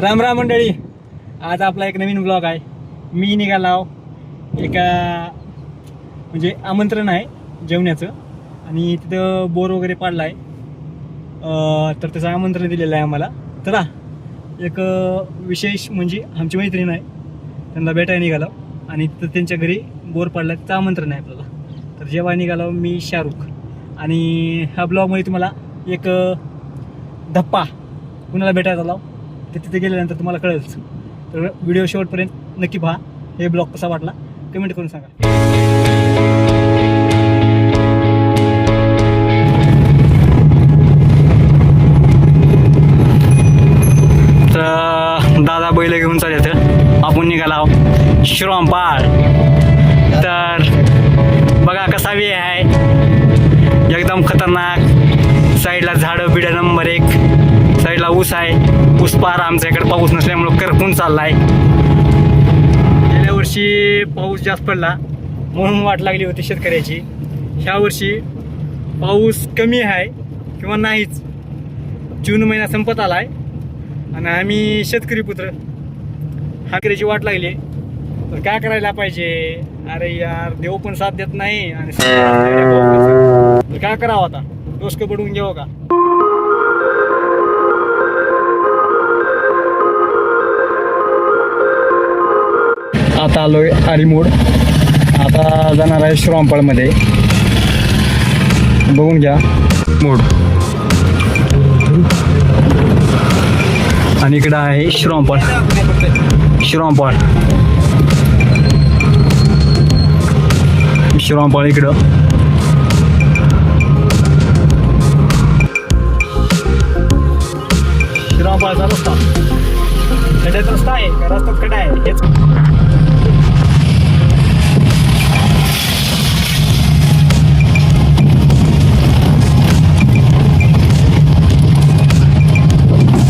राम राम मंडळी. आज आपला एक नवीन ब्लॉग आहे. मी निघालाव एका म्हणजे आमंत्रण आहे जेवण्याचं आणि तिथं बोर वगैरे पाडला आहे. तर त्याचं आमंत्रण दिलेलं आहे आम्हाला. चला एक विशेष म्हणजे आमची मैत्रीण आहे, त्यांना भेटायला निघालो आणि तिथं त्यांच्या घरी बोर पाडला, त्याचं आमंत्रण आहे आपल्याला. तर जेव्हा निघालो मी शाहरुख आणि ह्या ब्लॉगमध्ये तुम्हाला एक धप्पा कुणाला भेटायला आलो ते तिथे गेल्यानंतर तुम्हाला कळेलच. तर व्हिडिओ शेवटपर्यंत नक्की पहा. हे ब्लॉग कसा वाटला कमेंट करून सांगा. तर दादा बैल घेऊन चालले, आपण निघाला श्रमपाळ. तर बघा कसा वे आहे, एकदम खतरनाक. साईडला झाडं बिडं नंबर 1, साईडला ऊस आहे. ऊस पार आमच्या इकडे पाऊस नसल्यामुळं करपून चाललाय. गेल्या वर्षी पाऊस जास्त पडला म्हणून वाट लागली होती शेतकऱ्याची. ह्या वर्षी पाऊस कमी आहे किंवा नाहीच. जून महिना संपत आलाय आणि आम्ही शेतकरी पुत्र हाकऱ्याची वाट लागली. तर काय करायला पाहिजे? अरे यार, देव पण साथ देत नाही आणि तर काय करावं आता? डोसकं पडून घ्यावं का? आता आलोय आरीमोड. आता जाणार आहे श्रमपाळमध्ये. बघून घ्या मोड. आणि इकडं आहे श्रमपाळ. श्रमपाळ श्रमपाळ इकडं. श्रमपाळचा रस्ता खड्यात रस्ता आहे का? रस्त्यात खड्डा आहे हेच.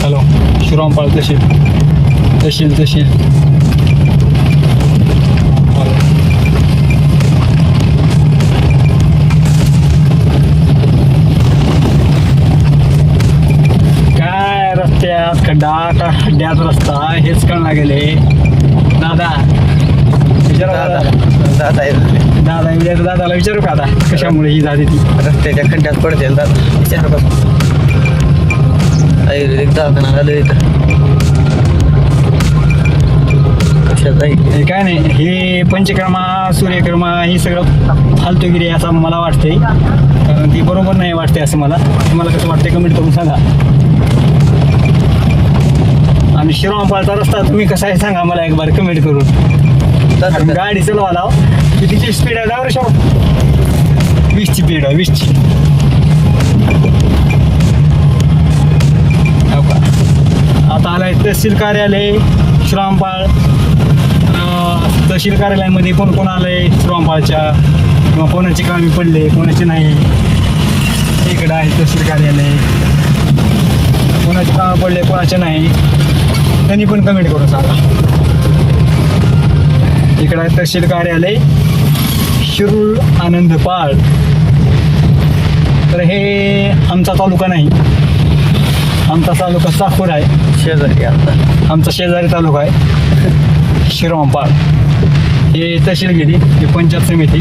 हॅलो, श्रमपाळ तहसील खड्ड्यात रस्ता हेच कळणार गेले. दादाला विचारू का आता कशामुळे ही झाली ती? रस्त्याच्या खड्ड्यात पडते विचारू का? आयुर्वेदिक दवाखाना झालं इथं. कशात हे काय नाही, हे पंचकर्मा सूर्यकर्मा ही सगळं फालतूगिरी असं मला वाटतंय. कारण ती बरोबर नाही वाटते असं मला. तुम्हाला कसं वाटतंय कमेंट करून सांगा. आणि श्रमपाळचा रस्ता तुम्ही कसा आहे सांगा मला एक बार कमेंट करून. गाडी चालवाला कितीची स्पीड आहे? जाऊ रे 20ची स्पीड आहे, 20ची. आता आलाय तहसील कार्यालय श्रमपाळ. तहसील कार्यालयामध्ये कोण आलंय श्रमपाळच्या, किंवा कोणाची कामी पडले कोणाची नाही. इकडं आहे तहसील कार्यालय. कोणाचे कामं पडले कोणाचे नाही त्यांनी पण कमेंट करून सांगा. इकडं आहे तहसील कार्यालय शिरूर आनंदपाळ. तर हे आमचा तालुका नाही, आमचा तालुका साकूर आहे. शेजारी आमचा शेजारी तालुका आहे श्रमपाळ. हे तहसील गेली, हे पंचायत समिती,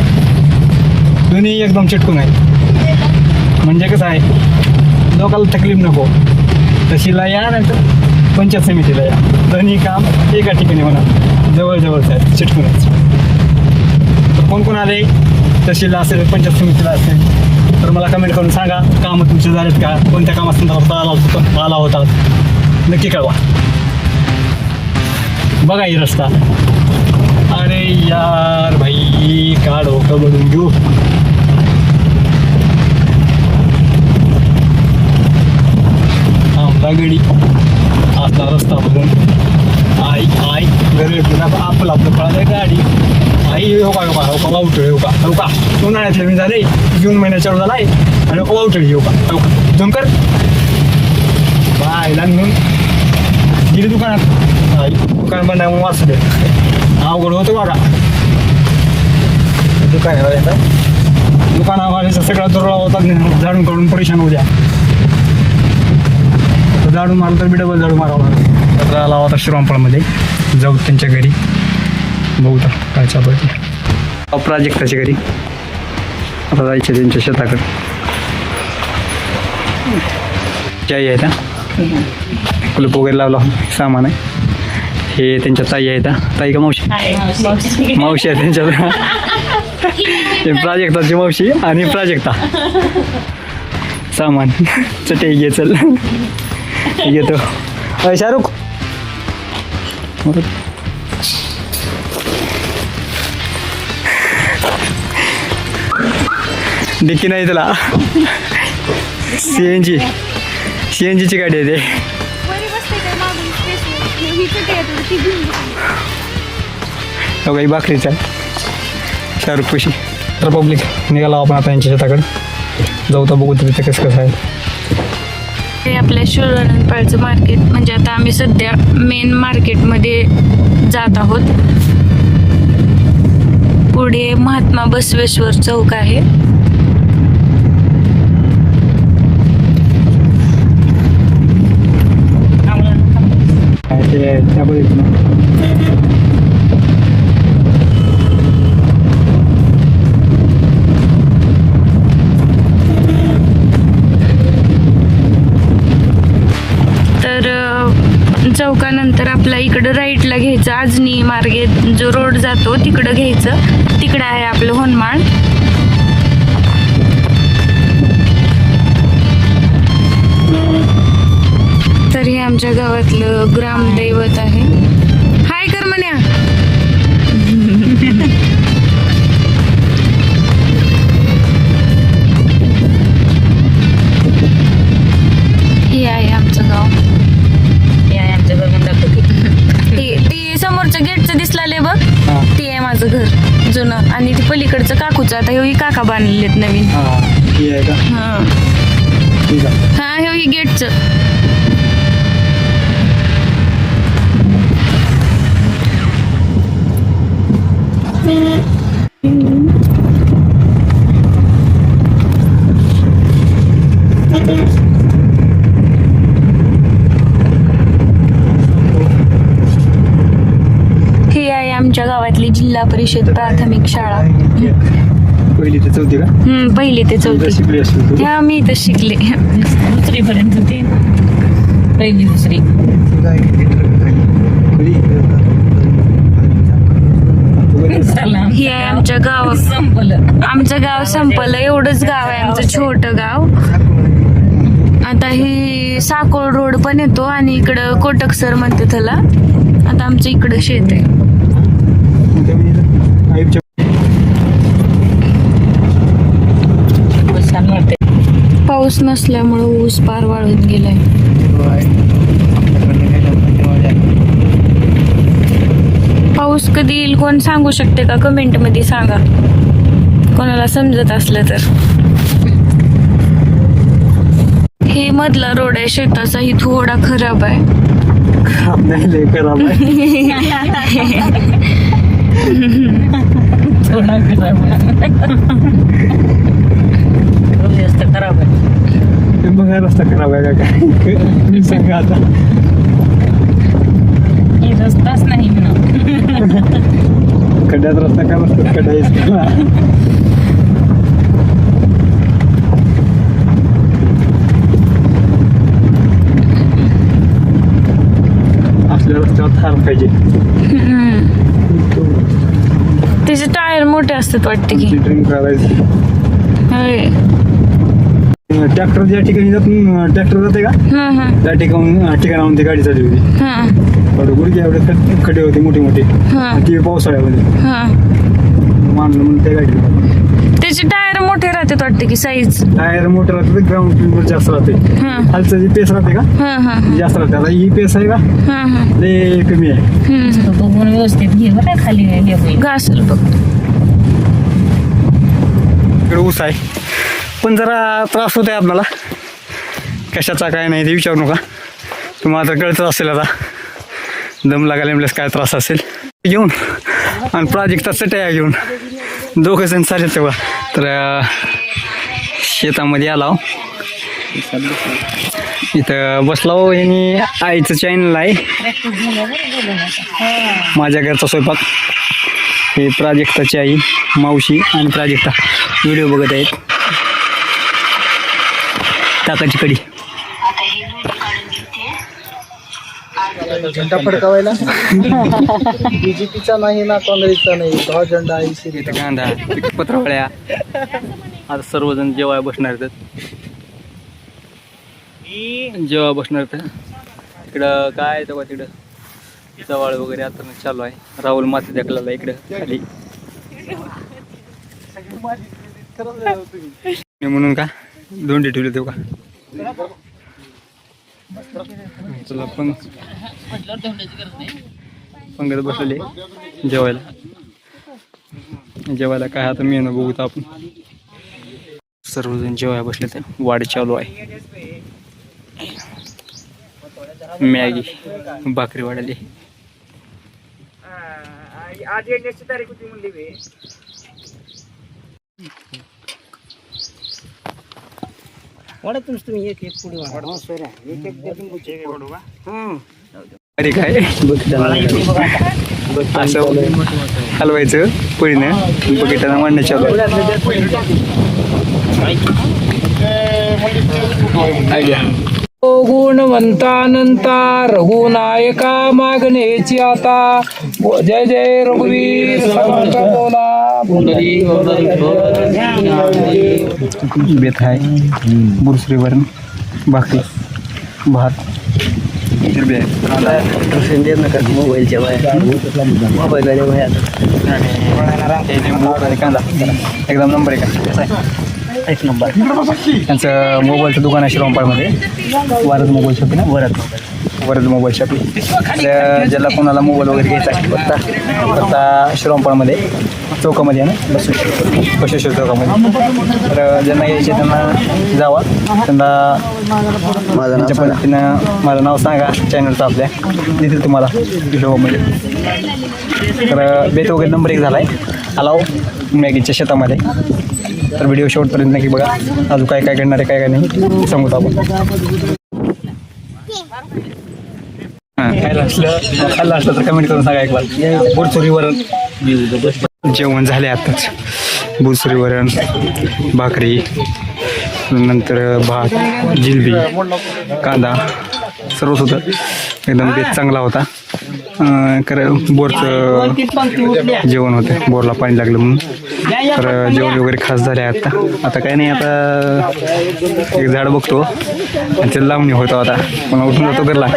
दोन्ही एकदम चिटकून आहे. म्हणजे कसं आहे, लोकांना तकलीफ नको. तहसीलला या नाही पंचायत समितीला या, दोन्ही काम एका ठिकाणी म्हणा, जवळजवळच आहे, चिटकून आहे. तर कोण आले तहसीलला असेल पंचायत समितीला असेल तर मला कमेंट करून सांगा. कामं तुमचे झालेत का? कोणत्या कामात आला होता नक्की कळवा. बघा ही रस्ता. अरे यार भाई, काढो कबडून घेऊ. गडी आता रस्ता बघून आई घरी आपलं पळालं गाडी. आई हो का वावटळ येऊ का उन्हाळ्यातले मी झाले, जून महिन्याच्या झाला आहे आणि वावटळ येऊ का झुमकर बायला घेऊन गेली दुकानात. आई दुकान बनावून वाचू दे, अवघड होतं बघा. दुकानावाल्याचा सगळा दुर्ळा होता, झाडून काढून परेशान होऊ द्या. झाडू मारलं तर मी डबल झाडू मारावं लागेल. तर आला होता श्रीरामपूरमध्ये जाऊ त्यांच्या घरी बघू तर काय चालू आहे प्राजक्ताच्या घरी. आता जायचे त्यांच्या शेताकडे. आई आहेत कुलूप वगैरे लावला सामान आहे. हे त्यांच्या ताई आहेत ताई का मावशी मावशी आहे त्यांच्या प्राजक्ताची मावशी आणि प्राजक्ता सामान चटई घे चल घेतो. शाहरुख डिक्की नाही तुला सीएनजीची गाडी आहे ते. काही बाकरीचा शाहरुख पशी तर पब्लिक निघाला आपण आता यांच्या शेताकडे जाऊ तर बघू तिथे कसं आहे. हे आपल्या शिवरायांपाळचं मार्केट म्हणजे आता आम्ही सध्या मेन मार्केटमध्ये जात आहोत. पुढे महात्मा बसवेश्वर चौक आहे. चौकानंतर आपला इकडं राईटला घ्यायचं. आजनी मार्गे जो रोड जातो तिकडं घ्यायचं. तिकडं आहे आपलं होनमाळ. तर हे आमच्या गावातलं ग्रामदैवत आहे. हाय कर म्हण्या. हे आहे आमचं गाव. ती समोरच्या गेटचं दिसलाले बघ ते आहे माझं घर जुनं. आणि ती पलीकडचं काकूचं आता हे काका बांधलेत नवीन. हा हे गेटचं. ही आहे आमच्या गावातली जिल्हा परिषद प्राथमिक शाळा. पहिली ते चौथी का? पहिली ते चौथी. शिकली असेल तू? हा मी इथं शिकले. दुसरी पर्यंत ते पहिली दुसरी. ही आहे आमच्या गाव. संपलं. आमचं गाव संपलं. एवढंच गाव आहे आमचं छोटं गाव. आता ही साकोळ रोड पण येतो आणि इकडं कोटकसर म्हणते त्याला. आता आमचं इकडं शेत आहे. छान वाटते. पाऊस नसल्यामुळं ऊस पार वाळून गेलाय. पाऊस कधी येईल कोण सांगू शकते का? कमेंट मध्ये सांगा कोणाला समजत असलं तर. हे मधला रोड आहे शेताचा. ही थोडा खराब आहे. थोडा खराब आहे. बघा रस्ता खराब आहे का काय सांगा आता. हे रस्ताच नाही म्हणा. खड्ड्यात रस्ता काय नसतो. खड्डा असल्या रस्त्यावर थार पाहिजे. त्याचे टायर मोठे असतात वाटते की. ड्रिंक करायचं. होय. ट्रॅक्टर ज्या ठिकाणी ट्रॅक्टर जाते का त्या ठिकाणाहून ती गाडी चालली होती. गुडघ्या एवढे खड्डे होते मोठे मोठे. ती पावसाळ्यामध्ये मानलं म्हणून त्या गाडी. त्याचे टायर मोठे राहतात वाटते की साईज. टायर मोठे राहते. ग्राउंड क्लिअर जास्त राहते. खालचं जी पेस राहते का जास्त राहते. आता ही पेस आहे का ते कमी आहे. बघून व्यवस्थित घे बरं खाली हे होईल. घासल बघ. इकडे ऊस आहे पण जरा त्रास होत आहे आपल्याला. कशाचा काय नाही ते विचारू नका. तुम्हाला तर कळतच असेल आता दम लागायला म्हणल्यास काय त्रास असेल. घेऊन आणि प्राजक्ता चटया घेऊन दोघं जण चालेल तेव्हा. तर शेतामध्ये आला इथं बसला हो यांनी आईचं चॅनल आहे माझ्या घरचा स्वयंपाक. हे प्राजक्ताची आई मावशी आणि प्राजक्ता व्हिडिओ बघत आहेत. ताकाची कडी झेंडा फडकावायला बीजेपीचा नाही ना काँग्रेसचा नाही, हा झेंडा आहे. इथं कांदा पत्रावळ्या. आता सर्वजण जेवायला बसणार आहेत. जेव्हा बसणार तर तिकडं काय तेव्हा तिकडं जवळ वगैरे आता चालू आहे. राहुल माती दाखला इकडं खाली म्हणून का दोंडी ठेवले तेव्हा तुला पण पंगत बसलेले जेवायला काय आता मेनू बघूत आपण. सर्वजण जेवायला बसले तर वाढ चालू आहे. मॅगी भाकरी वाढली. आज येण्याची तारीख होती म्हणली वाढतच तुम्ही एक एक पुढे अरे काय असं हलवायचं पळीनं बकेटानं मांडणं चालू आहे. गुणवंतानंता रघुनायका मागणेची आता जय जय रघुवीर समर्थ बोला बेत आहे बुरसरी वरण भाकरी भात मोबाईलच्या बाहेर मोबाईल कांदा एकदम नंबर एक नंबर. त्यांचं मोबाईलचं दुकान आहे श्रीरामपाळमध्ये. वरद मोबाईल शॉप ना वरद मोबाईल शॉप. ज्याला कोणाला मोबाईल वगैरे घ्यायचा आहे फक्त श्रीरामपाळमध्ये चौकामध्ये आहे ना बसवेश्वर चौकामध्ये. तर ज्यांना यायचे त्यांना जावा. त्यांना त्यांच्या पद्धतीनं माझं नाव सांगा चॅनलचं आपल्या देतील तुम्हाला शॉपमध्ये. तर बेत वगैरे नंबर 1 झाला आहे अलाव मॅगीच्या शेतामध्ये. तर व्हिडिओ शेवटपर्यंत नक्की बघा. अजून काय काय करणार आहे काय काय नाही सांगतो आपण. खायला असलं तर कमेंट करून सांगा एक बार. बुरसुरी वरण जेवण झाले आताच. बुरसुरी वरण भाकरी नंतर भात जिलबी कांदा सर्वच होतं. एकदम बेत चांगला होता. बोरचं जेवण होतं. बोरला पाणी लागलं म्हणून. तर जेवण वगैरे खास झाले आता काय नाही. आता एक झाड बघतो आणि ते लावणी होतो. आता पण उठून जातो घरला.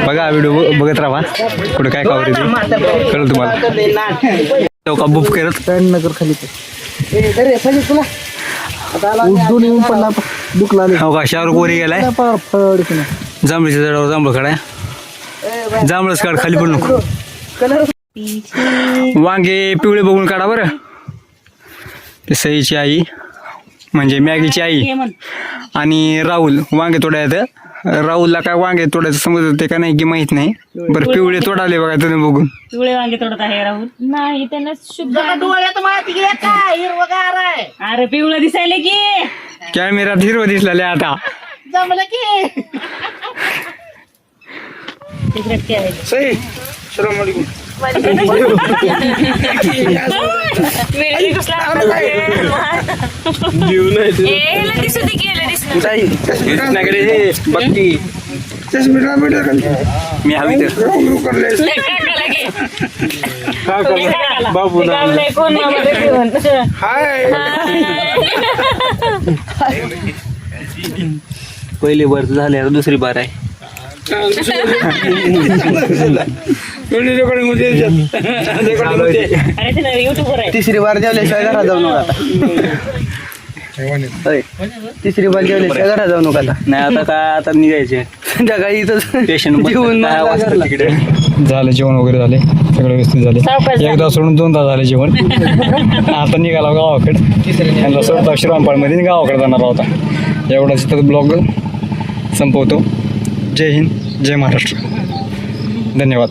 बघा व्हिडिओ बघत राहा. कुठं काय कावर येते कळलं तुम्हाला. का बुक करत नगर खाली उठून येऊन पडला दुखला हो का. शाहरुख वरी गेलाय जांभळीच्या झाडावर जांभळ काढाय. जांभळच काढ खाली पण नको. वांगे पिवळे बघून काढा बरं. ते सईची आई म्हणजे मॅगीची आई आणि राहुल वांगे तोडायचं. राहुलला काय वांगे तोडायचं समजत ते का नाही की माहित नाही. बरं पिवळे तोडाले बघा तुम्ही बघून. पिवळे वांगे तोडत आहे राहुल. नाही त्यांना शुद्ध डोळ्यात माती हिरवगार आहे. अरे पिवळं दिसायले की कॅमेरात हिरवं दिसलेले आता. जमलं की मी हवी तर बाबू पहिली बार झाले दुसरी बार आहे. तिसरी बार जेवल्याशिवाय घरात जाऊ नका आता. तिसरी बार जेवल्याशिवाय घरात जाऊ नका आता. नाही आता काय आता निघायचे संध्याकाळी इथं पेशंट जेवण तिकडे झालं. जेवण वगैरे झाले सगळं व्यवस्थित झाले. एकदा सोडून 2 तास झाले जेवण. आता निघाला गावाकडे. त्यांना सोडता श्रीरामपाळमध्ये गावाकडे जाणार होता. एवढाच तर ब्लॉग संपवतो. जय हिंद जय महाराष्ट्र. धन्यवाद.